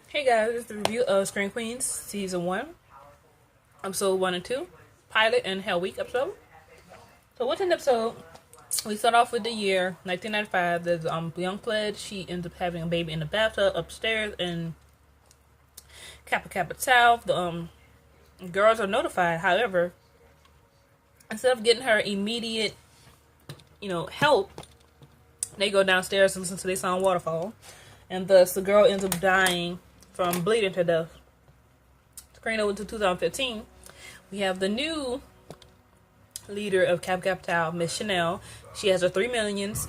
Hey guys, this is the review of Scream Queens Season 1, Episode 1 and 2, Pilot and Hell Week episode. So what's in the episode? We start off with the year 1995. There's a young pledge. She ends up having a baby in the bathtub upstairs in Kappa Tau. The girls are notified. However, instead of getting her immediate, help, they go downstairs and listen to their song Waterfall. And thus the girl ends up dying from bleeding to death. Screen over to 2015. We have the new leader of Kappa Tau, Miss Chanel. She has her 3 minions,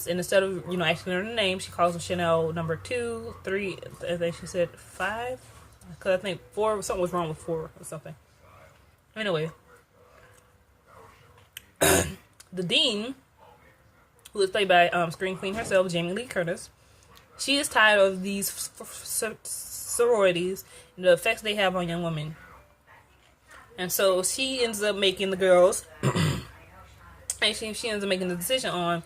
and instead of, asking her name, she calls them Chanel number 2, 3, I think she said 5. Because I think 4, something was wrong with 4 or something. Anyway. The dean, who is played by Scream Queen herself, Jamie Lee Curtis, she is tired of these sororities and the effects they have on young women. And so she ends up making the girls, actually she ends up making the decision on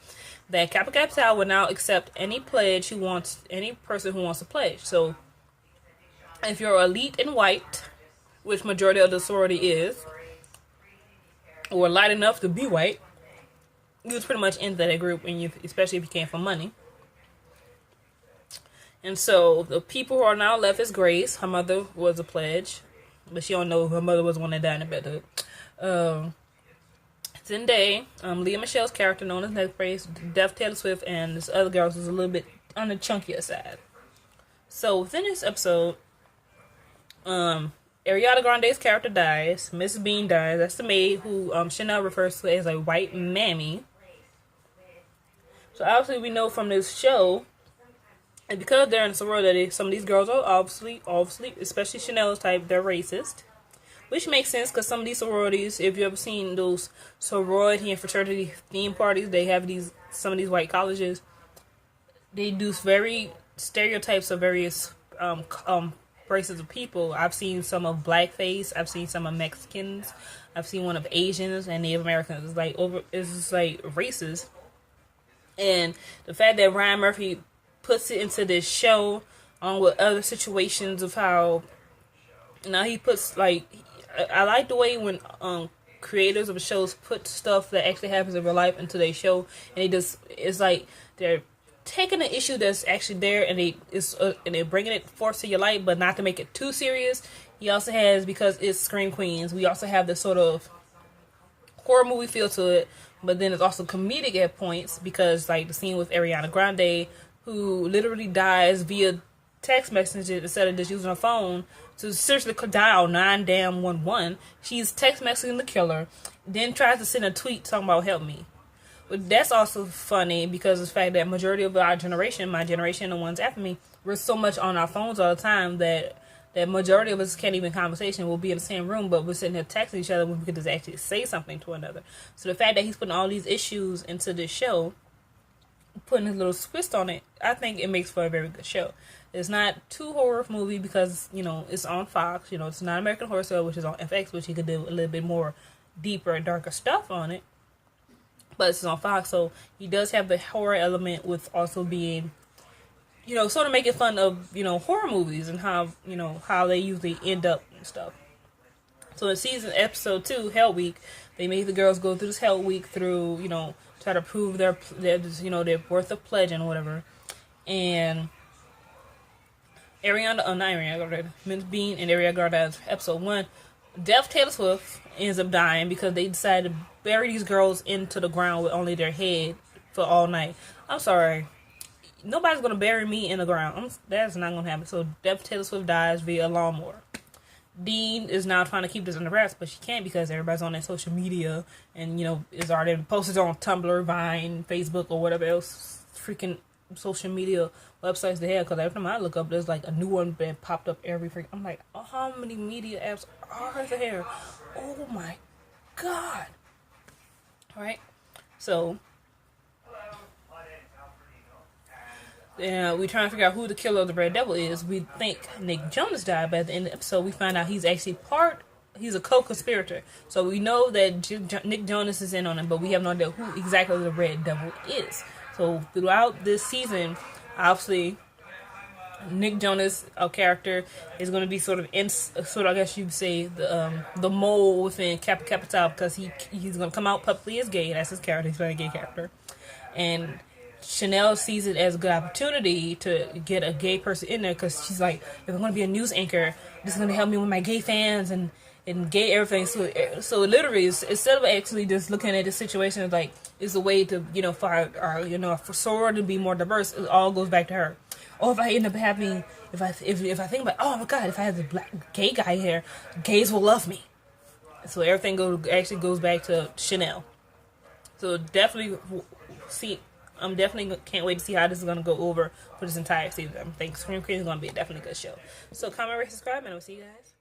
that Kappa Tau will now accept any pledge any person who wants to pledge. So if you're elite and white, which majority of the sorority is, or light enough to be white, you was pretty much into that group, and especially if you came for money. And so the people who are now left is Grace. Her mother was a pledge, but she don't know her mother was the one that died in the bedtime. Zendaya, Leah Michelle's character known as Neckbrace, Deaf Taylor Swift, and this other girl was a little bit on the chunkier side. So within this episode, Ariana Grande's character dies. Miss Bean dies. That's the maid who Chanel refers to as a white mammy. So obviously we know from this show, and because they're in sorority, some of these girls are obviously, especially Chanel's type, they're racist. Which makes sense because some of these sororities, if you've ever seen those sorority and fraternity theme parties, they have some of these white colleges. They do very stereotypes of various races of people. I've seen some of blackface. I've seen some of Mexicans. I've seen one of Asians and Native Americans. It's just like racist. And the fact that Ryan Murphy puts it into this show on with other situations of how he puts I like the way when creators of shows put stuff that actually happens in real life into their show, and it's like they're taking an issue that's actually there and they're bringing it forth to your light, but not to make it too serious. He also has, because it's Scream Queens, we also have this sort of horror movie feel to it, but then it's also comedic at points, because like the scene with Ariana Grande, who literally dies via text messages instead of just using her phone to seriously dial 911. She's text messaging the killer, then tries to send a tweet talking about help me. But that's also funny because of the fact that majority of our generation, my generation, the ones after me, we're so much on our phones all the time that majority of us can't even conversation. We'll be in the same room, but we're sitting here texting each other when we could just actually say something to another. So the fact that he's putting all these issues into this show, putting his little twist on it, I think it makes for a very good show. It's not too horror movie because, it's on Fox. It's not American Horror Story, which is on FX, which he could do a little bit more deeper and darker stuff on it. But it's on Fox, so he does have the horror element with also being, sort of making fun of, horror movies and how they usually end up and stuff. So in episode 2, Hell Week, they make the girls go through this Hell Week through, try to prove their worth of pledging or whatever. And Miss Bean and Ariana Grande, episode 1, Deaf Taylor Swift ends up dying because they decided to bury these girls into the ground with only their head for all night. I'm sorry. Nobody's going to bury me in the ground. That's not going to happen. So Deaf Taylor Swift dies via lawnmower. Dean is now trying to keep this in the wraps, but she can't because everybody's on their social media and, is already posted on Tumblr, Vine, Facebook, or whatever else freaking social media websites they have. Because every time I look up, there's like a new one that popped up every freaking. I'm like, oh, how many media apps are there? Oh my god! All right, so yeah, we trying to figure out who the killer of the Red Devil is. We think Nick Jonas died, but at the end of the episode, we find out he's actually he's a co-conspirator. So we know that Nick Jonas is in on it, but we have no idea who exactly the Red Devil is. So throughout this season, obviously, Nick Jonas, our character, is going to be sort of I guess you'd say the mole within Kappa Kappa Tau, because he's going to come out publicly as gay. That's his character. He's playing a gay character, and Chanel sees it as a good opportunity to get a gay person in there, because she's like, if I'm going to be a news anchor, this is going to help me with my gay fans and gay everything. So literally, instead of actually just looking at the situation as like it's a way to for sorority to be more diverse, it all goes back to her. Or if I end up having, if I think about, oh my god, if I have a black gay guy here, gays will love me. So everything goes back to Chanel. So definitely I'm definitely can't wait to see how this is gonna go over for this entire season. I think Scream Queen is gonna be a definitely good show. So comment, rate, subscribe, and I'll see you guys.